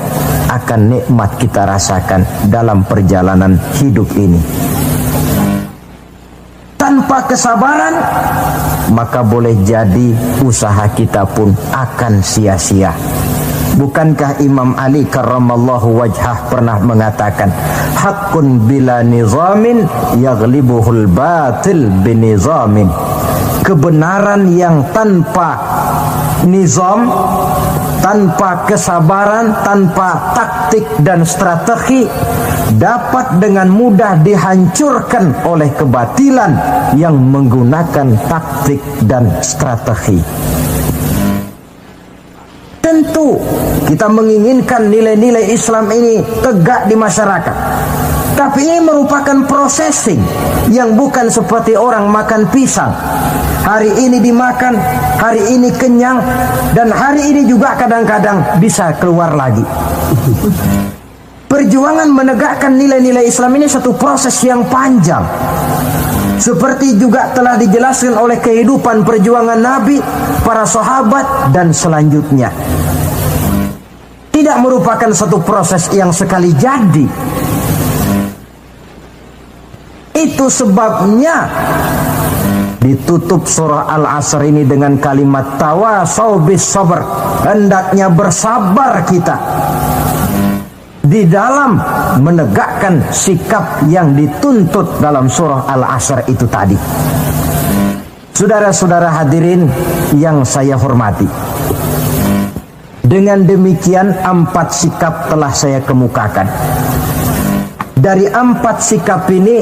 akan nikmat kita rasakan dalam perjalanan hidup ini. Tanpa kesabaran, maka boleh jadi usaha kita pun akan sia-sia. Bukankah Imam Ali karramallahu wajhah pernah mengatakan, haqqun bila nizamin yaghlibuhul batil binizamin. Kebenaran yang tanpa nizam, tanpa kesabaran, tanpa taktik dan strategi dapat dengan mudah dihancurkan oleh kebatilan yang menggunakan taktik dan strategi. Tentu kita menginginkan nilai-nilai Islam ini tegak di masyarakat. Tapi ini merupakan processing yang bukan seperti orang makan pisang. Hari ini dimakan, hari ini kenyang, dan hari ini juga kadang-kadang bisa keluar lagi. Perjuangan menegakkan nilai-nilai Islam ini satu proses yang panjang. Seperti juga telah dijelaskan oleh kehidupan perjuangan Nabi, para sahabat, dan selanjutnya. Tidak merupakan satu proses yang sekali jadi. Itu sebabnya ditutup surah Al-Asr ini dengan kalimat tawasau bis sabr. Hendaknya bersabar kita di dalam menegakkan sikap yang dituntut dalam surah Al-Asr itu tadi. Saudara-saudara hadirin yang saya hormati, dengan demikian 4 sikap telah saya kemukakan. Dari 4 sikap ini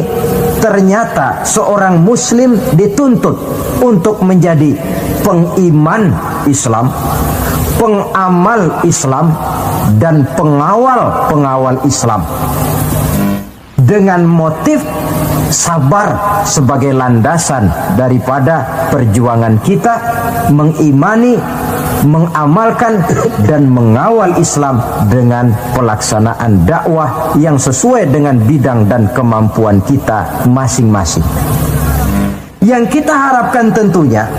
ternyata seorang muslim dituntut untuk menjadi pengiman Islam, pengamal Islam, dan pengawal Islam, dengan motif sabar sebagai landasan daripada perjuangan kita mengimani, mengamalkan dan mengawal Islam dengan pelaksanaan dakwah yang sesuai dengan bidang dan kemampuan kita masing-masing. Yang kita harapkan tentunya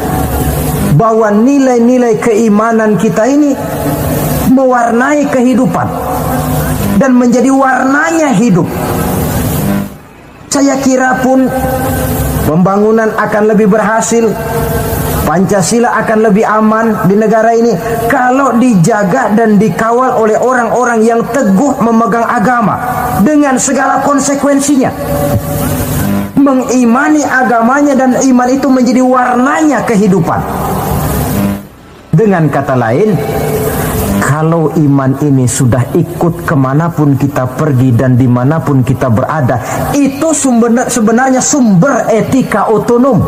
bahwa nilai-nilai keimanan kita ini mewarnai kehidupan dan menjadi warnanya hidup. Saya kira pun pembangunan akan lebih berhasil, Pancasila akan lebih aman di negara ini kalau dijaga dan dikawal oleh orang-orang yang teguh memegang agama dengan segala konsekuensinya. Mengimani agamanya dan iman itu menjadi warnanya kehidupan. Dengan kata lain, kalau iman ini sudah ikut kemanapun kita pergi dan dimanapun kita berada, itu sebenarnya sumber etika otonom.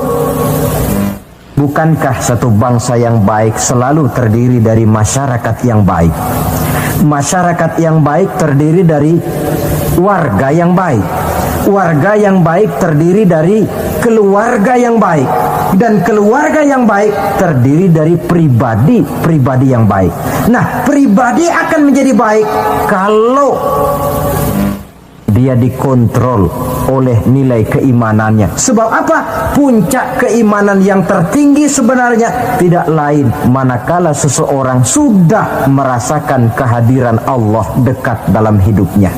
Bukankah satu bangsa yang baik selalu terdiri dari masyarakat yang baik? Masyarakat yang baik terdiri dari warga yang baik. Warga yang baik terdiri dari keluarga yang baik. Dan keluarga yang baik terdiri dari pribadi yang baik. Nah, pribadi akan menjadi baik kalau dia dikontrol oleh nilai keimanannya. Sebab apa? Puncak keimanan yang tertinggi sebenarnya tidak lain manakala seseorang sudah merasakan kehadiran Allah dekat dalam hidupnya.